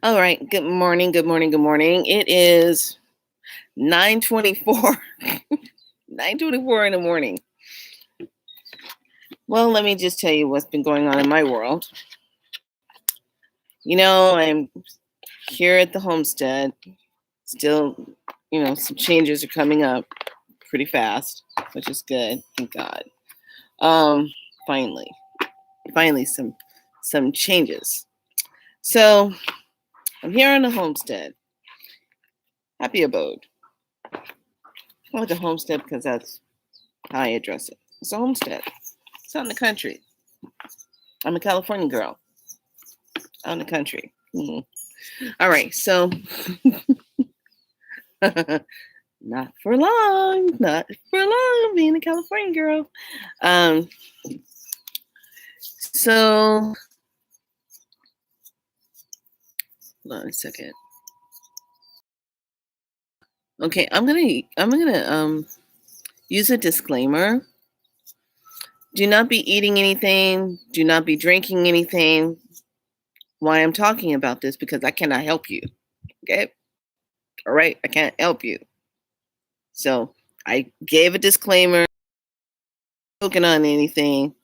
All right. Good morning. Good morning. Good morning. It is 9:24. 9:24 in the morning. Well, let me just tell you what's been going on in my world. I'm here at the homestead. Still, some changes are coming up pretty fast, which is good. Thank God. Um, finally, some changes. So I'm here on the homestead. Happy abode. I call it a homestead because that's how I address it. It's a homestead. It's out in the country. I'm a California girl. Out in the country. All right, so not for long. Not for long. Being a California girl. So hold on a second. Okay, I'm gonna use a disclaimer. Do not be eating anything. Do not be drinking anything. Why I'm talking about this, because I cannot help you. Okay? All right, I can't help you. So I gave a disclaimer. Spoken on anything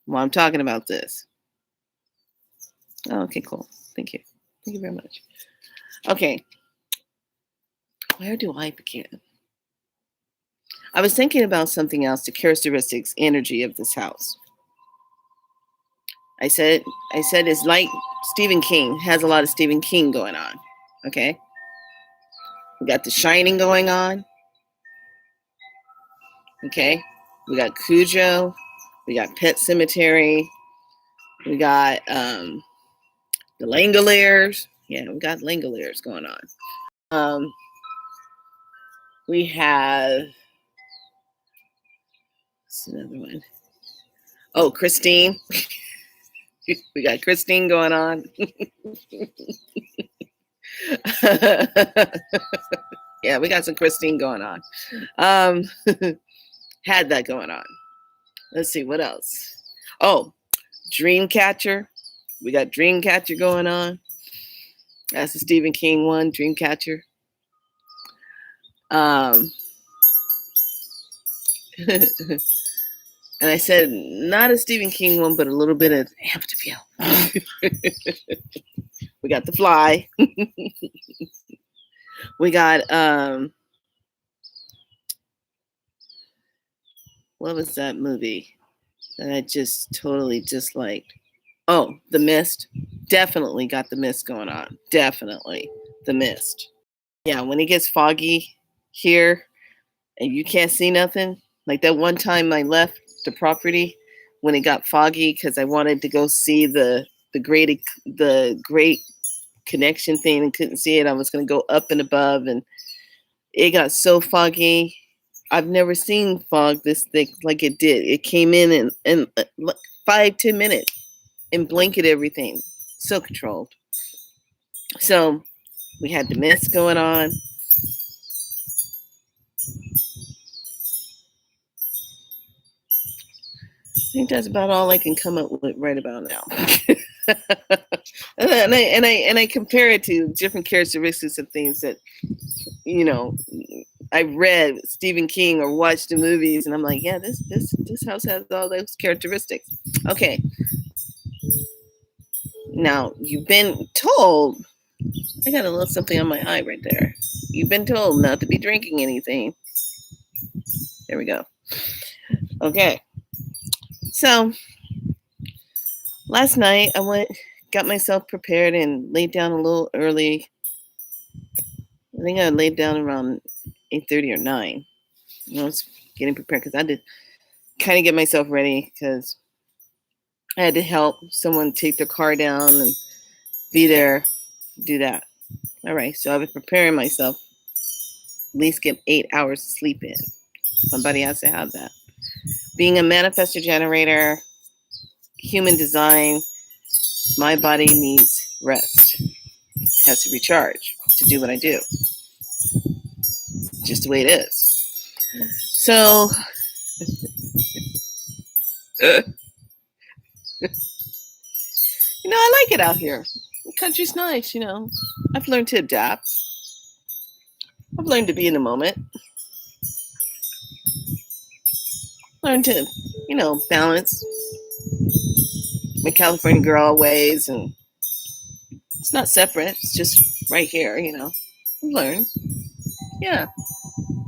while I'm talking about this. Oh, okay, cool. Thank you. Thank you very much. Okay. Where do I begin? I was thinking about something else, the characteristics, energy of this house. I said it's like Stephen King, has a lot of Stephen King going on. Okay. We got The Shining going on. Okay. We got Cujo. We got Pet Sematary. We got the Langoliers. Yeah, we got Langoliers going on. We have, what's another one? Oh, Christine. We got Christine going on. Yeah, we got some Christine going on. Had that going on. Let's see, what else? Oh, Dreamcatcher. We got Dreamcatcher going on. That's the Stephen King one, Dreamcatcher. And I said not a Stephen King one, but a little bit of Amityville. We got The Fly. We got what was that movie that I just totally disliked? Oh, The Mist. Definitely got The Mist going on. Definitely The Mist. Yeah, when it gets foggy here and you can't see nothing, like that one time I left the property when it got foggy because I wanted to go see the great connection thing and couldn't see it. I was going to go up and above, and it got so foggy. I've never seen fog this thick like it did. It came in 5-10 minutes and blanket everything. So controlled. So we had the mist going on. I think that's about all I can come up with right about now. and I compare it to different characteristics of things that, I read Stephen King or watched the movies, and I'm like, yeah, this house has all those characteristics. Okay. Now, you've been told, I got a little something on my eye right there. You've been told not to be drinking anything. There we go. Okay. So, last night I got myself prepared and laid down a little early. I think I laid down around 8:30 or 9. I was getting prepared because I did kind of get myself ready because I had to help someone take their car down and be there, do that. All right, so I've been preparing myself, at least get 8 hours of sleep in. Somebody has to have that. Being a manifestor generator, human design, my body needs rest. It has to recharge to do what I do. Just the way it is. So, I like it out here. The country's nice, I've learned to adapt. I've learned to be in the moment. Learn to, balance my California girl ways, and it's not separate. It's just right here, I've learned. Yeah,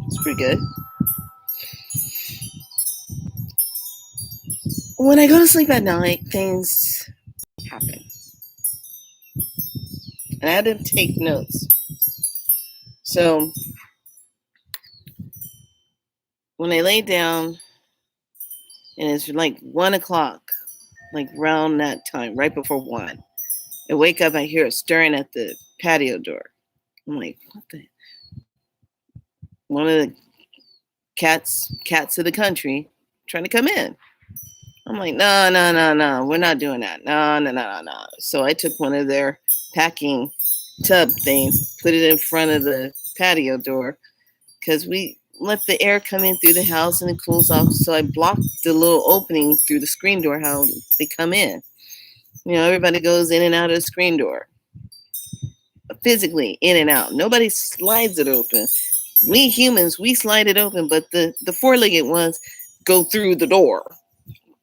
it's pretty good. When I go to sleep at night, things happen. And I had to take notes. So when I lay down, and it's like 1 o'clock, like around that time, right before 1, I wake up, I hear it stirring at the patio door. I'm like, what the? One of the cats of the country trying to come in. I'm like, no, we're not doing that. No. So I took one of their packing tub things, put it in front of the patio door, because we let the air come in through the house and it cools off. So I blocked the little opening through the screen door, how they come in. Everybody goes in and out of the screen door. Physically, in and out. Nobody slides it open. We humans, we slide it open, but the four-legged ones go through the door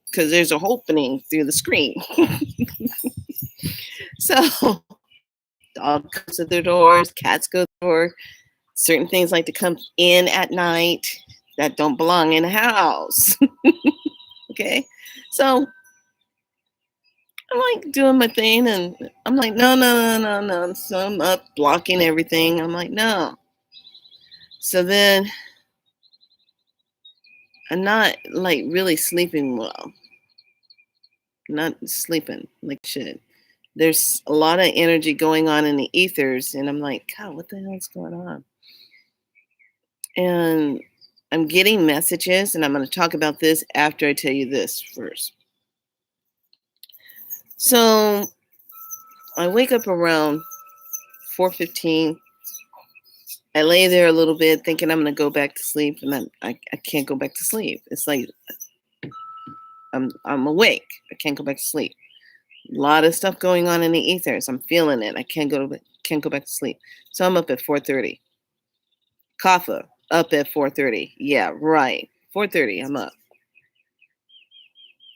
because there's an opening through the screen. So dog goes to their doors, cats go to the door. Certain things like to come in at night that don't belong in a house. Okay? So I'm like doing my thing, and I'm like, no. So I'm up blocking everything. I'm like, no. So then I'm not like really sleeping well. Not sleeping like shit. There's a lot of energy going on in the ethers, and I'm like, God, what the hell is going on? And I'm getting messages, and I'm going to talk about this after I tell you this first. So I wake up around 4:15. I lay there a little bit thinking I'm going to go back to sleep, and I can't go back to sleep. It's like I'm awake. I can't go back to sleep. A lot of stuff going on in the ethers. I'm feeling it. I can't go back to sleep. So I'm up at 4:30. Kapha, up at 4:30. Yeah, right. 4:30, I'm up.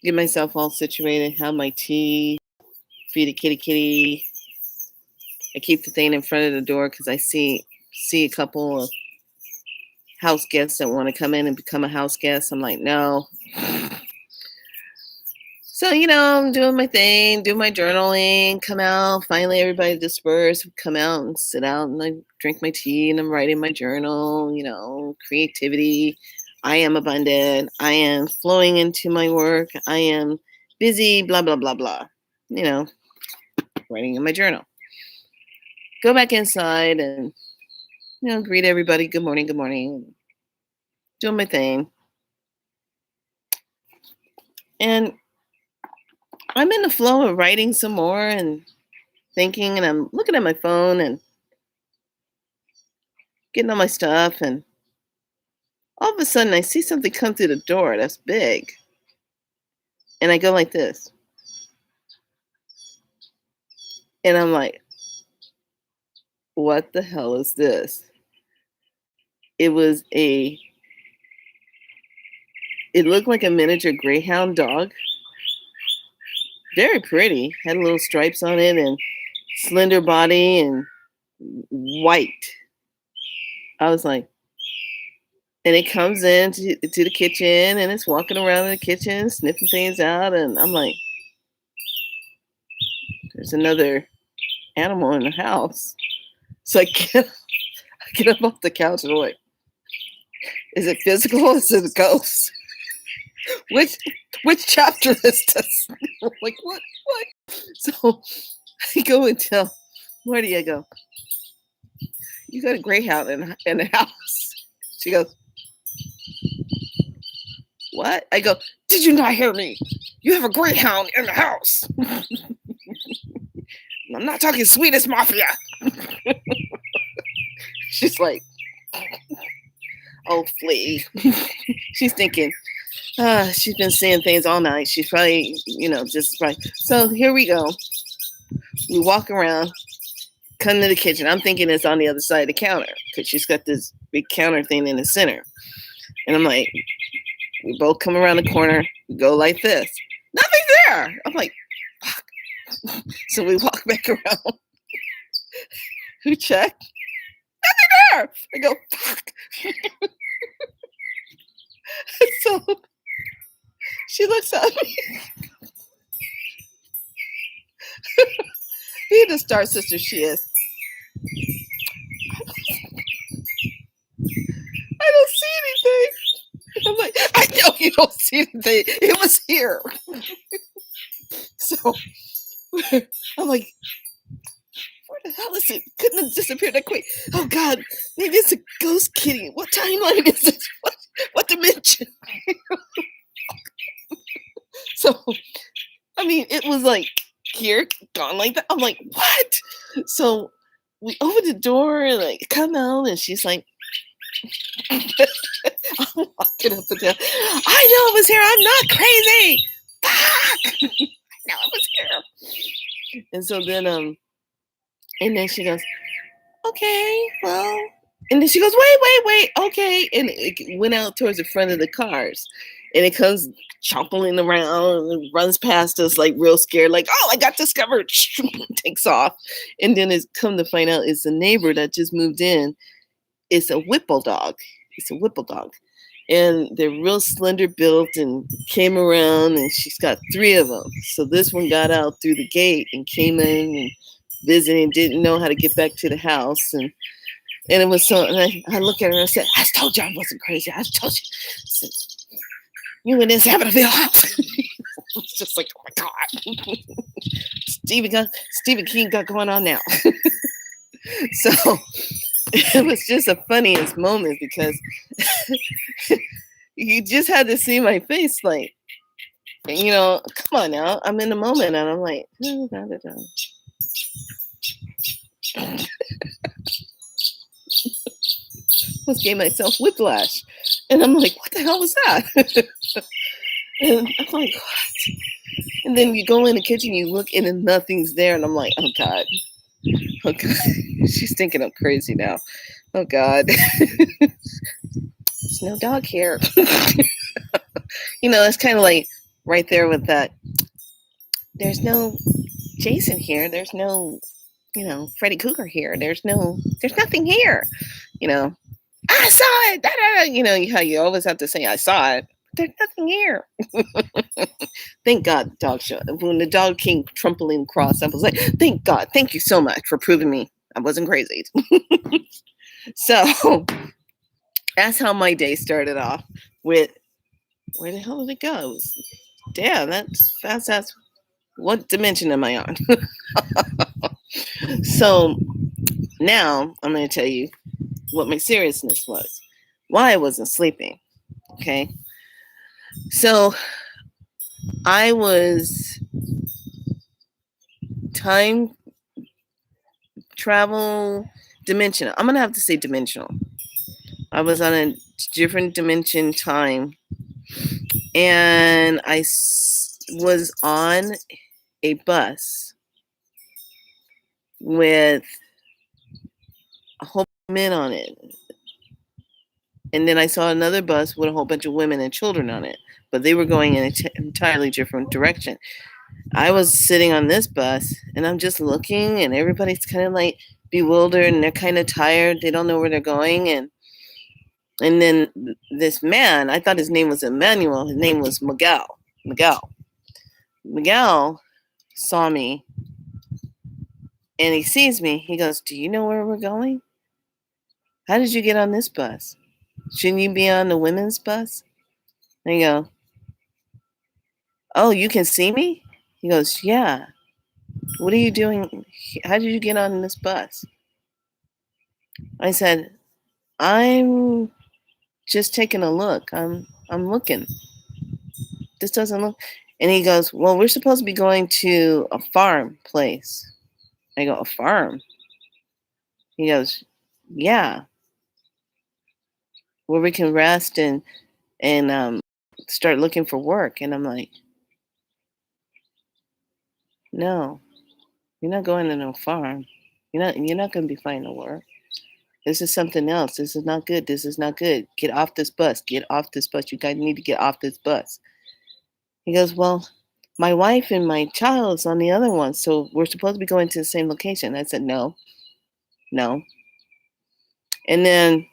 Get myself all situated, have my tea, feed a kitty. I keep the thing in front of the door because I see a couple of house guests that want to come in and become a house guest. I'm like, no. So, I'm doing my thing, do my journaling, come out, finally everybody disperse, come out and sit out, and I drink my tea and I'm writing my journal, creativity. I am abundant. I am flowing into my work. I am busy, blah, blah, blah, blah. Writing in my journal. Go back inside and, greet everybody. Good morning. Doing my thing. And I'm in the flow of writing some more and thinking, and I'm looking at my phone and getting all my stuff, and all of a sudden I see something come through the door that's big. And I go like this. And I'm like, what the hell is this? It looked like a miniature greyhound dog. Very pretty. Had little stripes on it and slender body and white. I was like, and it comes in to the kitchen and it's walking around in the kitchen, sniffing things out. And I'm like, there's another animal in the house. So I get up off the couch and I'm like, is it physical or is it a ghost? Which chapter is this? I'm like, what? So I go and tell Marty, I go, you got a greyhound in the house. She goes, what? I go, did you not hear me? You have a greyhound in the house. I'm not talking Swedish mafia. She's like, oh, flee. She's thinking, she's been seeing things all night. She's probably, just right. So here we go. we walk around, come to the kitchen. I'm thinking it's on the other side of the counter because she's got this big counter thing in the center. And I'm like, we both come around the corner, we go like this. Nothing there. I'm like, fuck. So we walk back around. Who checked? Nothing there. I go, fuck. So she looks at me. Being the star sister she is. I don't see anything. I'm like, I know you don't see anything. It was here. So I'm like, where the hell is it? Couldn't have disappeared that quick. Oh God, maybe it's a ghost kitty. What timeline is this? What dimension? So, I mean, it was like here, gone like that. I'm like, what? So we open the door and like come out, and she's like, I'm walking up and down. I know it was here. I'm not crazy. Fuck! I know it was here. And so then, and then she goes, okay, well, and then she goes, wait, okay, and it went out towards the front of the cars, and it comes chomping around and runs past us like real scared, like, oh, I got discovered. Takes off, and then it's come to find out it's a neighbor that just moved in. It's a Whipple dog. It's a Whipple dog. And they're real slender built and came around, and she's got 3 of them. So this one got out through the gate and came in and visiting, didn't know how to get back to the house. And it was so, and I look at her and I said, I told you I wasn't crazy. I told you. I said, you in this Amityville house. It's just like, oh my God. Stephen King got going on now. So it was just the funniest moment because you just had to see my face, like, you know, come on now. I'm in the moment and I'm like, almost gave myself whiplash. And I'm like, what the hell was that? And I'm like, what? And then you go in the kitchen, you look in and nothing's there. And I'm like, oh God. Oh God. She's thinking I'm crazy now. Oh God. There's no dog here. You know, it's kind of like right there with that. There's no Jason here. There's no, you know, Freddy Krueger here. There's nothing here. You know, I saw it. Da, da, da. You know how you always have to say, I saw it. There's nothing here. Thank God the dog showed. When the dog came trumpling across, I was like, thank God. Thank you so much for proving me I wasn't crazy. So that's how my day started off with, where the hell did it go? Damn, that's fast ass. What dimension am I on? So now I'm going to tell you what my seriousness was, why I wasn't sleeping. Okay. So I was time travel dimensional. I'm going to have to say dimensional. I was on a different dimension time, and I was on a bus with a whole men on it. And then I saw another bus with a whole bunch of women and children on it, but they were going in an entirely different direction. I was sitting on this bus and I'm just looking, and everybody's kind of like bewildered and they're kind of tired. They don't know where they're going. And then this man, I thought his name was Emmanuel. His name was Miguel. Miguel saw me and he sees me. He goes, do you know where we're going? How did you get on this bus? Shouldn't you be on the women's bus? I go, oh, you can see me? He goes, yeah. What are you doing? How did you get on this bus? I said, I'm just taking a look. I'm looking. This doesn't look. And he goes, well, we're supposed to be going to a farm place. I go, a farm? He goes, yeah. Where we can rest and start looking for work. And I'm like, no. You're not going to no farm. You're not going to be finding no work. This is something else. This is not good. This is not good. Get off this bus. Get off this bus. You guys need to get off this bus. He goes, well, my wife and my child is on the other one, so we're supposed to be going to the same location. I said, no, no. And then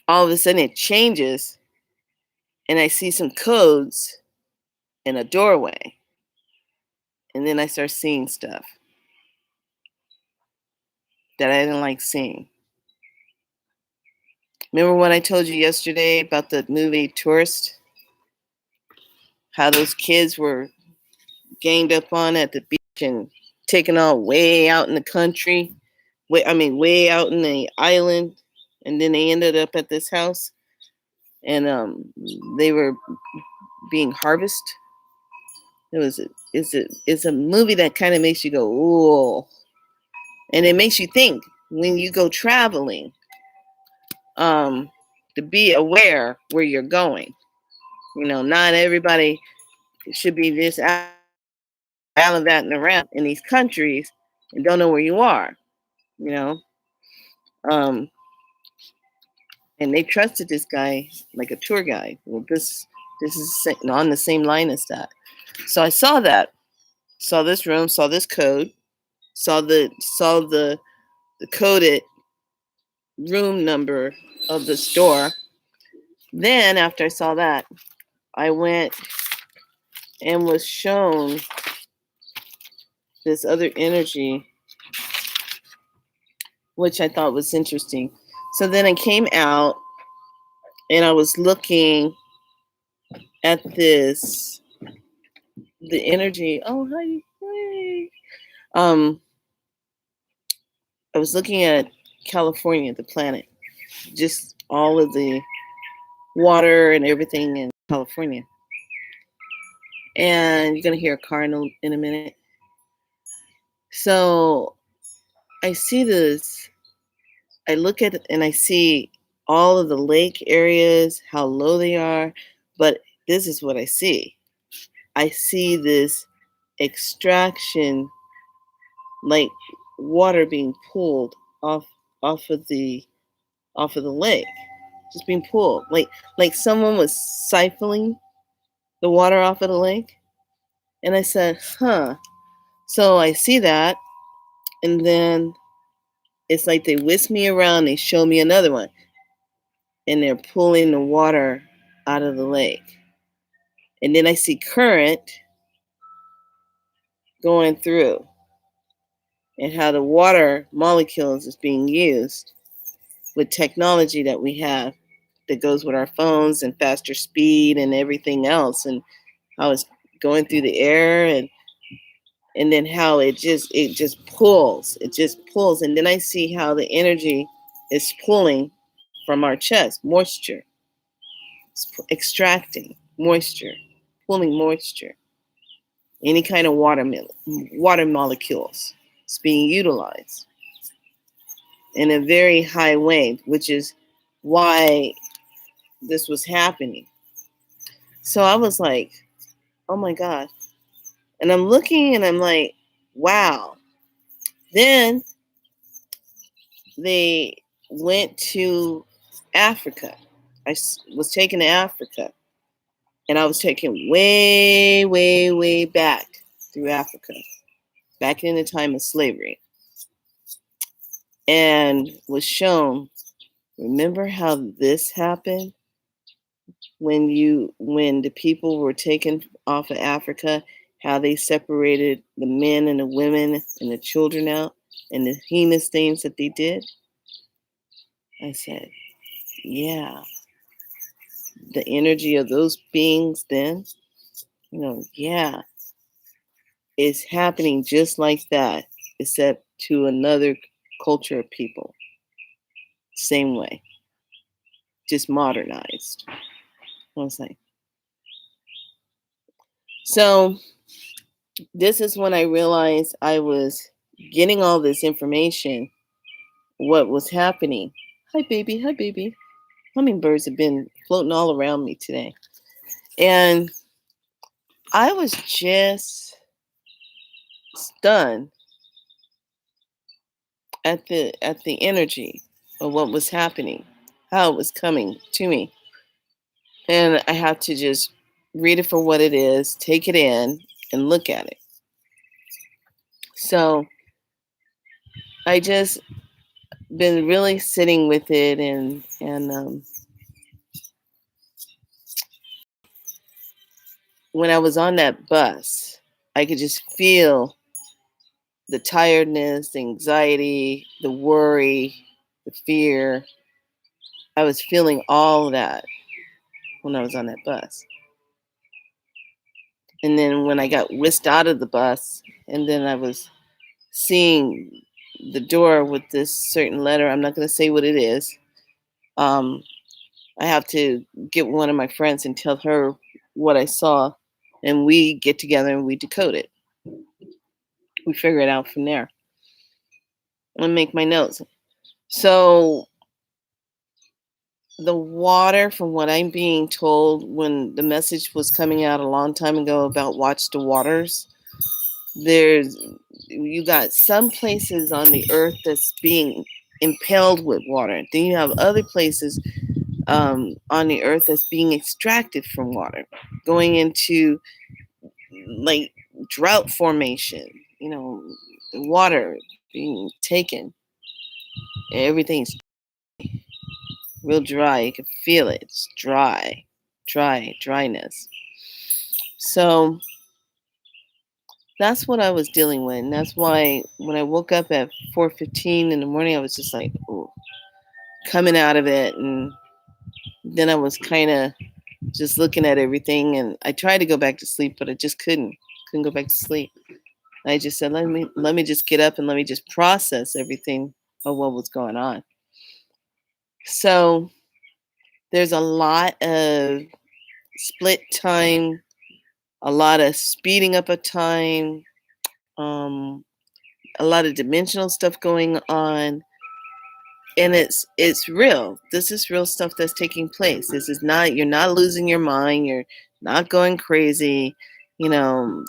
all of a sudden it changes, and I see some codes in a doorway. And then I start seeing stuff that I didn't like seeing. Remember what I told you yesterday about the movie Tourist? How those kids were ganged up on at the beach and taken all way out in the country, way out in the island, and then they ended up at this house, and they were being harvested. It's a movie that kind of makes you go, ooh, and it makes you think when you go traveling, to be aware where you're going. Not everybody should be this gallivanting around in these countries and don't know where you are. You know, um, and they trusted this guy like a tour guide. Well, this is on the same line as that. So I saw that, saw this room, saw this code, saw the coded room number of the store. Then after I saw that, I went and was shown this other energy, which I thought was interesting. So then I came out and I was looking at the energy. Oh, hi. I was looking at California, the planet, just all of the water and everything in California. And you're going to hear a car in a minute. So I see this, I look at it and I see all of the lake areas, how low they are. But this is what I see. I see this extraction, like water being pulled off of the lake, just being pulled, like someone was siphoning the water off of the lake. And I said, huh. So I see that, and then it's like they whisk me around, they show me another one, and they're pulling the water out of the lake. And then I see current going through, and how the water molecules is being used with technology that we have that goes with our phones and faster speed and everything else, and how it's going through the air, and then how it just pulls, and then I see how the energy is pulling from our chest, moisture. It's extracting moisture, pulling moisture, any kind of water molecules. It's being utilized in a very high way, which is why this was happening. So I was like, oh my God. And I'm looking and I'm like, wow. Then they went to Africa. I was taken to Africa. And I was taken way, way, way back through Africa, back in the time of slavery. And was shown, remember how this happened? When the people were taken off of Africa, how they separated the men and the women and the children out, and the heinous things that they did? I said, yeah, the energy of those beings then, yeah, is happening just like that, except to another culture of people. Same way, just modernized. I was like, so this is when I realized I was getting all this information, what was happening. Hi, baby. Hi, baby. Hummingbirds have been floating all around me today. And I was just stunned at the energy of what was happening, how it was coming to me. And I have to just read it for what it is, take it in, and look at it. So I just been really sitting with it, and when I was on that bus, I could just feel the tiredness, the anxiety, the worry, the fear. I was feeling all that when I was on that bus. And then when I got whisked out of the bus, and then I was seeing the door with this certain letter, I'm not going to say what it is. Um, I have to get one of my friends and tell her what I saw, and we get together and we decode it. We figure it out from there. And make my notes. So the water, from what I'm being told, when the message was coming out a long time ago about watch the waters, there's you got some places on the earth that's being impelled with water. Then you have other places on the earth that's being extracted from water, going into like drought formation. You know, the water being taken. Everything's real dry. You can feel it. It's dryness. So that's what I was dealing with. And that's why when I woke up at 4:15 in the morning, I was just like, ooh, coming out of it. And then I was kind of just looking at everything. And I tried to go back to sleep, but I just couldn't go back to sleep. I just said, let me just get up and let me just process everything of what was going on. So there's a lot of split time, a lot of speeding up of time, um, a lot of dimensional stuff going on, and it's real. This is real stuff that's taking place. This is not, you're not losing your mind, you're not going crazy. You know,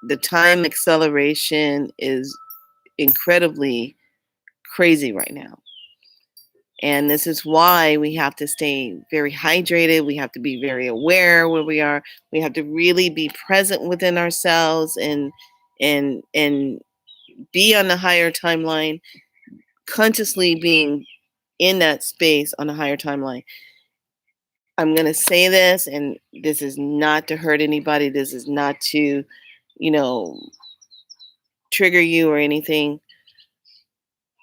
the time acceleration is incredibly crazy right now. And this is why we have to stay very hydrated. We have to be very aware where we are. We have to really be present within ourselves and be on the higher timeline, consciously being in that space on a higher timeline. I'm going to say this, and this is not to hurt anybody. This is not to, you know, trigger you or anything.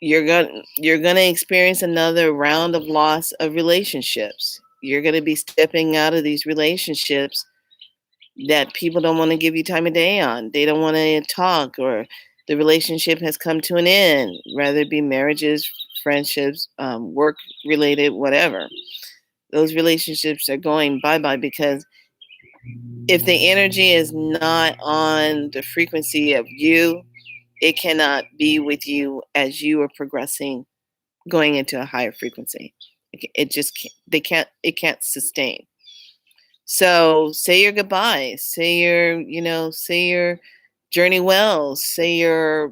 You're gonna experience another round of loss of relationships. You're gonna be stepping out of these relationships that people don't want to give you time of day on. They don't want to talk, or the relationship has come to an end, whether it be marriages, friendships, work related, whatever. Those relationships are going bye bye because if the energy is not on the frequency of you, it cannot be with you as you are progressing, going into a higher frequency. It just can't, it can't sustain. So say your goodbyes, say your journey well, say your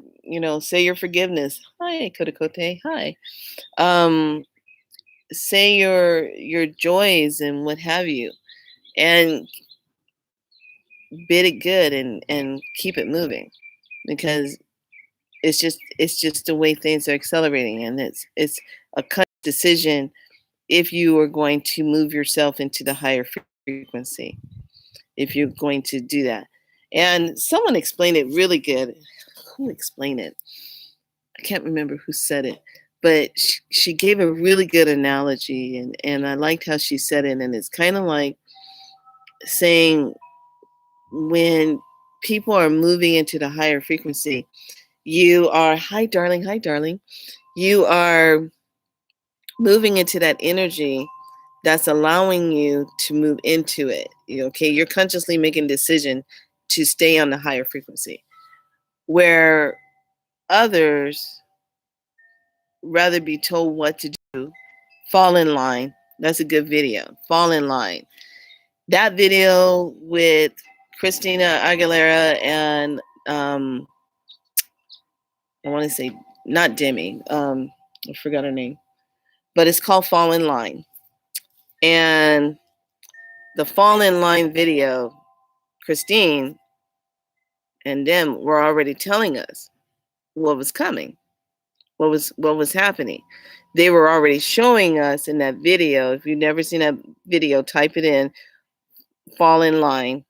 forgiveness. Hi, Kodakote. Hi. Um, say your joys and what have you, and bid it good and keep it moving, because it's just the way things are accelerating, and it's a decision if you are going to move yourself into the higher frequency, if you're going to do that. And someone explained it really good. Who explained it? I can't remember who said it, but she gave a really good analogy, and I liked how she said it. And it's kind of like saying, when people are moving into the higher frequency, you are, hi darling, you are moving into that energy that's allowing you to move into it. Okay, you're consciously making a decision to stay on the higher frequency, where others rather be told what to do. Fall in line. That's a good video. Fall in line. That video with Christina Aguilera and I want to say not Demi. I forgot her name, but it's called Fall in Line. And the Fall in Line video, Christine and them were already telling us what was coming, what was happening. They were already showing us in that video. If you've never seen that video, type it in, Fall in Line,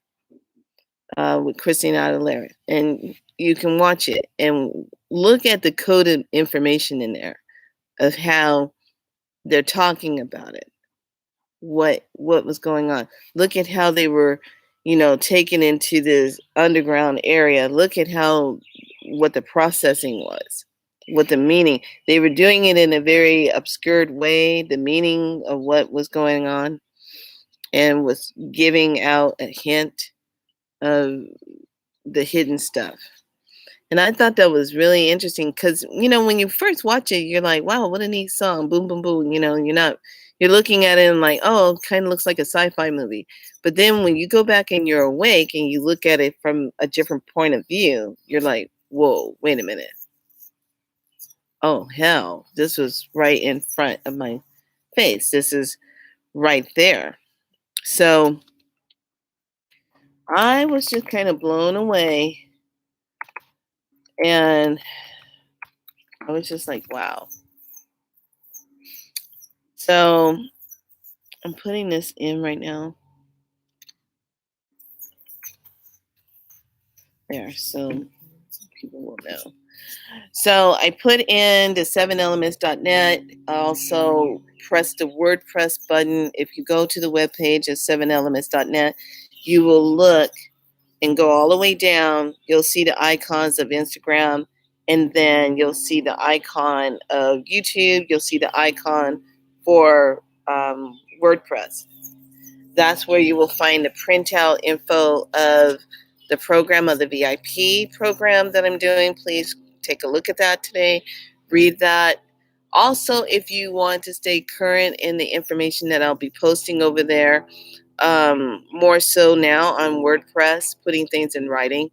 with Christina Aguilera, and you can watch it and look at the coded information in there of how they're talking about it, what was going on. Look at how they were, taken into this underground area. Look at how what the processing was, what the meaning. They were doing it in a very obscured way, the meaning of what was going on, and was giving out a hint of the hidden stuff. And I thought that was really interesting because, when you first watch it, you're like, wow, what a neat song. Boom, boom, boom. You're looking at it and like, oh, it kind of looks like a sci-fi movie. But then when you go back and you're awake and you look at it from a different point of view, you're like, whoa, wait a minute. Oh, hell, this was right in front of my face. This is right there. So I was just kind of blown away. And I was just like, wow. So I'm putting this in right now. There, so people will know. So I put in the 7elements.net. I also press the WordPress button. If you go to the webpage at 7elements.net, you will look and go all the way down. You'll see the icons of Instagram, and then you'll see the icon of YouTube. You'll see the icon for WordPress. That's where you will find the printout info of the program, of the VIP program that I'm doing. Please take a look at that today. Read that. Also, if you want to stay current in the information that I'll be posting over there, more so now on WordPress, putting things in writing,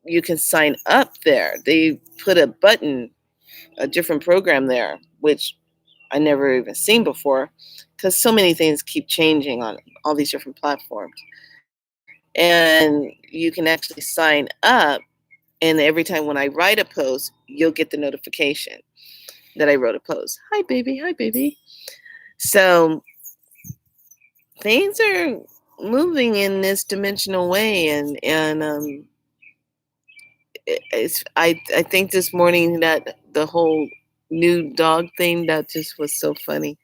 you can sign up there. They put a button, a different program there, which I never even seen before, because so many things keep changing on all these different platforms. And you can actually sign up, and every time when I write a post, you'll get the notification that I wrote a post. Hi, baby. Hi, baby. So things are moving in this dimensional way, and I think this morning that the whole new dog thing, that just was so funny,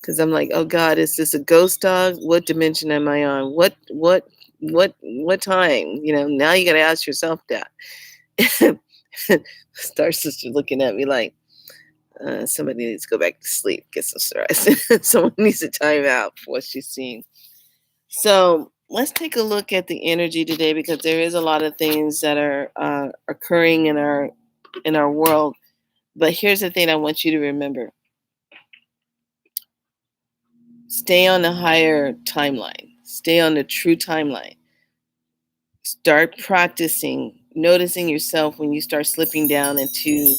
because I'm like, oh God, is this a ghost dog? What dimension am I on? What time? Now you got to ask yourself that. Star Sister looking at me like, somebody needs to go back to sleep, get some rest. Someone needs to time out for what she's seen. So let's take a look at the energy today, because there is a lot of things that are occurring in our world. But here's the thing I want you to remember. Stay on the higher timeline. Stay on the true timeline. Start practicing, noticing yourself when you start slipping down into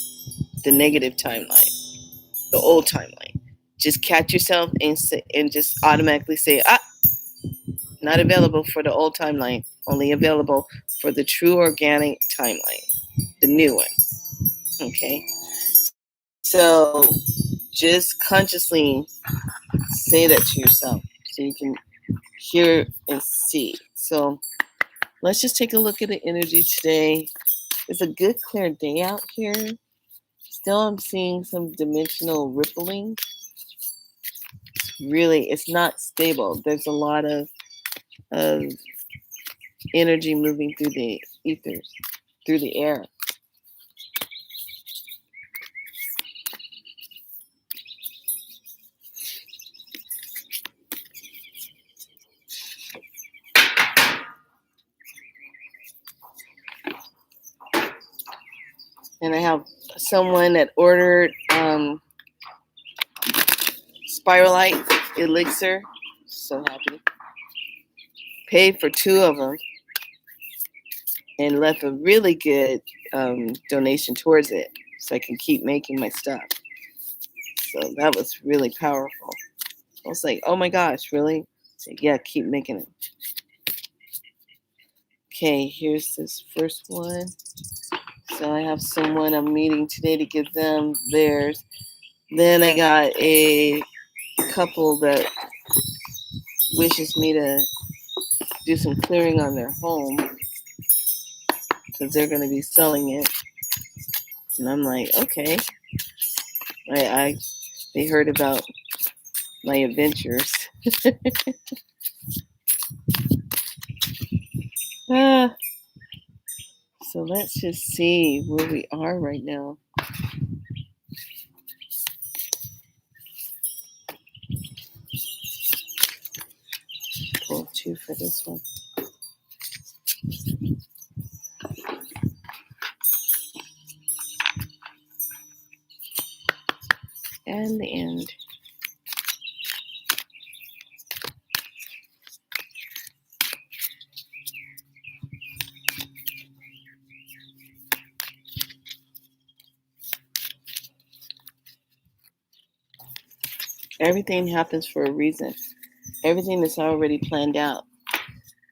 the negative timeline, the old timeline. Just catch yourself and just automatically say, not available for the old timeline, only available for the true organic timeline, the new one. Okay? So just consciously say that to yourself so you can hear and see. So let's just take a look at the energy today. It's a good, clear day out here. Still, I'm seeing some dimensional rippling. Really, it's not stable. There's a lot of energy moving through the ethers, through the air. And I have someone that ordered Spiralite Elixir. So happy. Paid for 2 of them and left a really good donation towards it so I can keep making my stuff. So that was really powerful. I was like, oh my gosh, really? So yeah, keep making it. Okay, here's this first one. So I have someone I'm meeting today to give them theirs. Then I got a couple that wishes me to do some clearing on their home because they're going to be selling it. And I'm like, okay. They heard about my adventures. So let's just see where we are right now. Pull 2 for this one. And the end. Everything happens for a reason. Everything is already planned out.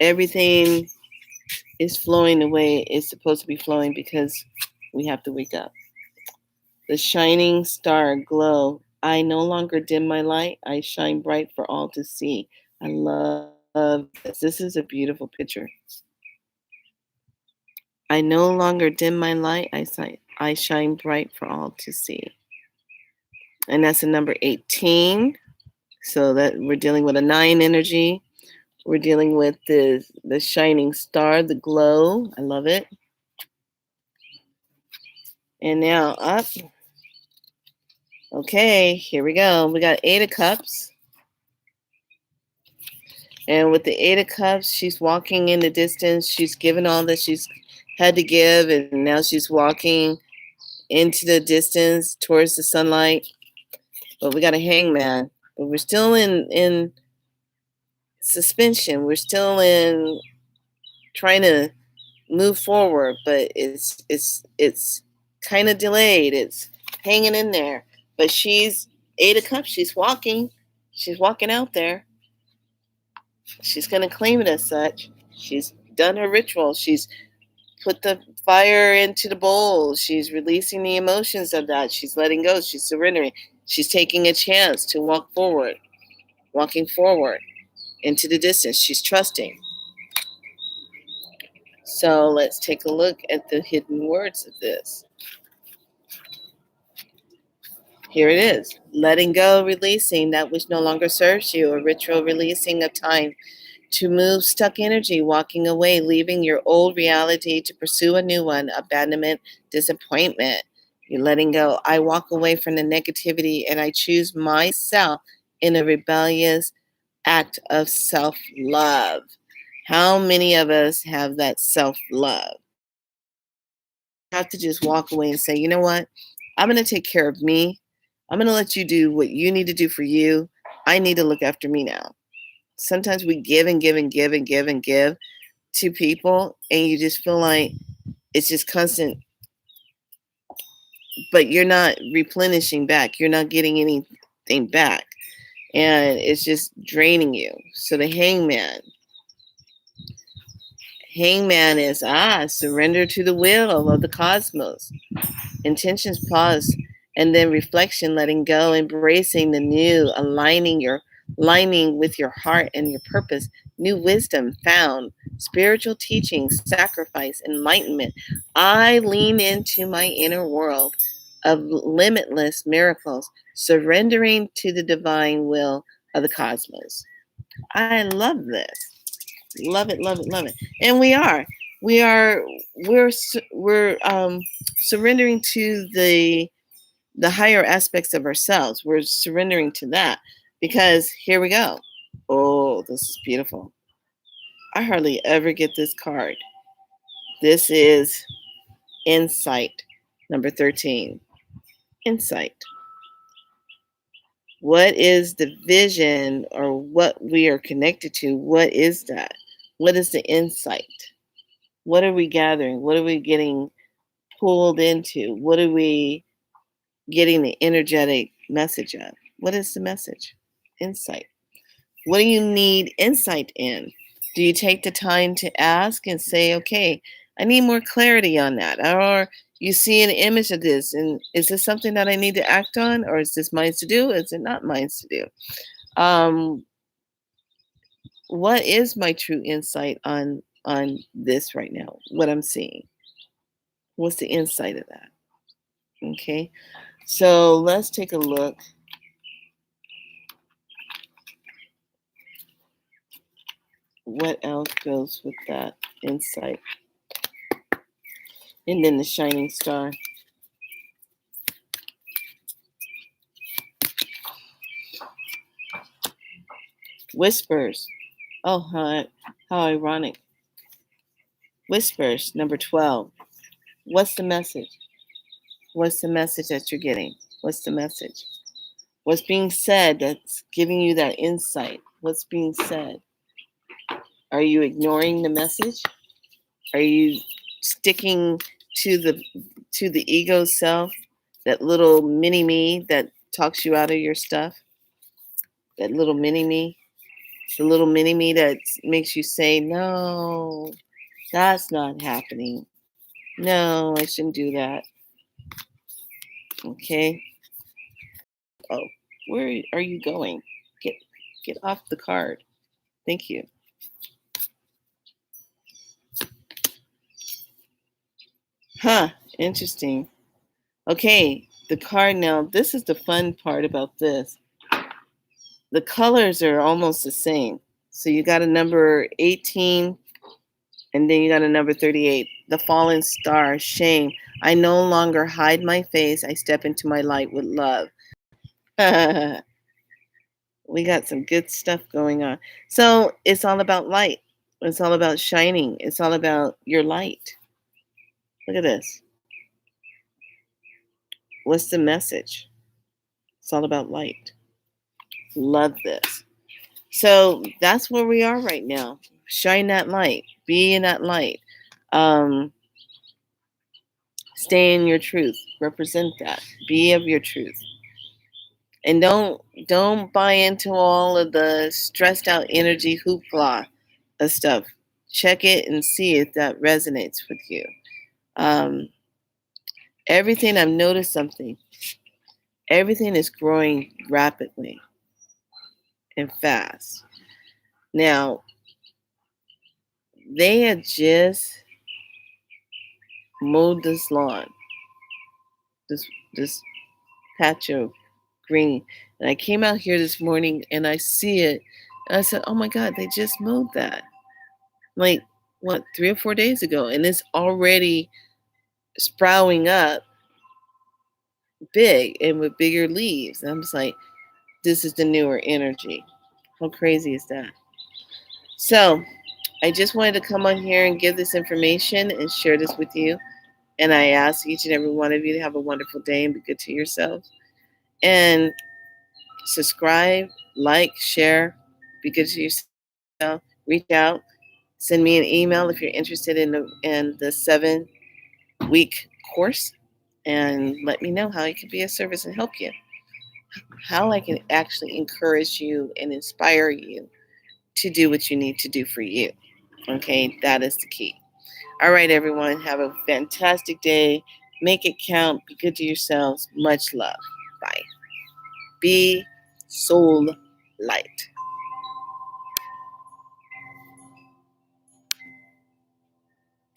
Everything is flowing the way it's supposed to be flowing because we have to wake up. The shining star glow. I no longer dim my light. I shine bright for all to see. I love this. This is a beautiful picture. I no longer dim my light. I shine bright for all to see. And that's a number 18. So that we're dealing with a 9 energy. We're dealing with the shining star, the glow. I love it. And now up. Okay, here we go. We got 8 of Cups. And with the 8 of Cups, she's walking in the distance. She's given all that she's had to give, and now she's walking into the distance towards the sunlight. But we got a Hangman. But we're still in suspension. We're still in trying to move forward, but it's kind of delayed. It's hanging in there. But she's 8 of Cups. She's walking. She's walking out there. She's going to claim it as such. She's done her ritual. She's put the fire into the bowl. She's releasing the emotions of that. She's letting go. She's surrendering. She's taking a chance to walk forward, walking forward into the distance. She's trusting. So let's take a look at the hidden words of this. Here it is. Letting go, releasing that which no longer serves you. A ritual releasing of time to move stuck energy, walking away, leaving your old reality to pursue a new one. Abandonment, disappointment. You're letting go. I walk away from the negativity and I choose myself in a rebellious act of self-love. How many of us have that self-love? You have to just walk away and say, you know what? I'm going to take care of me. I'm going to let you do what you need to do for you. I need to look after me now. Sometimes we give and give and give and give and give to people, and you just feel like it's just constant, but you're not replenishing back. You're not getting anything back, and it's just draining you. So the Hangman is surrender to the will of the cosmos. Intentions, pause, and then reflection, letting go, embracing the new, aligning with your heart and your purpose, new wisdom found, spiritual teachings, sacrifice, enlightenment. I lean into my inner world of limitless miracles, surrendering to the divine will of the cosmos. I love this. Love it, love it, love it. And we're surrendering to the higher aspects of ourselves. We're surrendering to that because here we go. Oh, this is beautiful. I hardly ever get this card. This is Insight, number 13. Insight. What is the vision or what we are connected to? What is that? What is the insight? What are we gathering? What are we getting pulled into? What are we getting the energetic message of? What is the message? Insight. What do you need insight in? Do you take the time to ask and say, okay, I need more clarity on that? Or you see an image of this, and is this something that I need to act on? Or is this mine to do? Is it not mine to do? What is my true insight on this right now? What I'm seeing? What's the insight of that? Okay, so let's take a look. What else goes with that insight? And then the shining star. Whispers. Oh, how ironic. Whispers, number 12. What's the message? What's the message that you're getting? What's the message? What's being said that's giving you that insight? What's being said? Are you ignoring the message? Are you sticking to the ego self, that little mini me that talks you out of your stuff? That little mini me, the little mini me that makes you say, no, that's not happening. No, I shouldn't do that. Okay. Oh, where are you going? Get off the card. Thank you. Huh, interesting. Okay, the card now, this is the fun part about this. The colors are almost the same. So you got a number 18, and then you got a number 38. The fallen star, shame. I no longer hide my face. I step into my light with love. We got some good stuff going on. So it's all about light. It's all about shining. It's all about your light. Look at this. What's the message? It's all about light. Love this. So that's where we are right now. Shine that light. Be in that light. Stay in your truth. Represent that. Be of your truth. And don't buy into all of the stressed out energy hoopla of stuff. Check it and see if that resonates with you. Everything, I've noticed something. Everything is growing rapidly and fast. Now, they had just mowed this lawn, this patch of green. And I came out here this morning and I see it. And I said, oh my God, they just mowed that. Like, what, 3 or 4 days ago. And it's already sprouting up big and with bigger leaves. And I'm just like, this is the newer energy. How crazy is that? So I just wanted to come on here and give this information and share this with you. And I ask each and every one of you to have a wonderful day and be good to yourselves. And subscribe, like, share, be good to yourself, reach out, send me an email if you're interested in the 7-week course, and let me know how I can be of service and help you, how I can actually encourage you and inspire you to do what you need to do for you. Okay, that is the key. All right, everyone, have a fantastic day. Make it count. Be good to yourselves. Much love. Bye. Be soul light.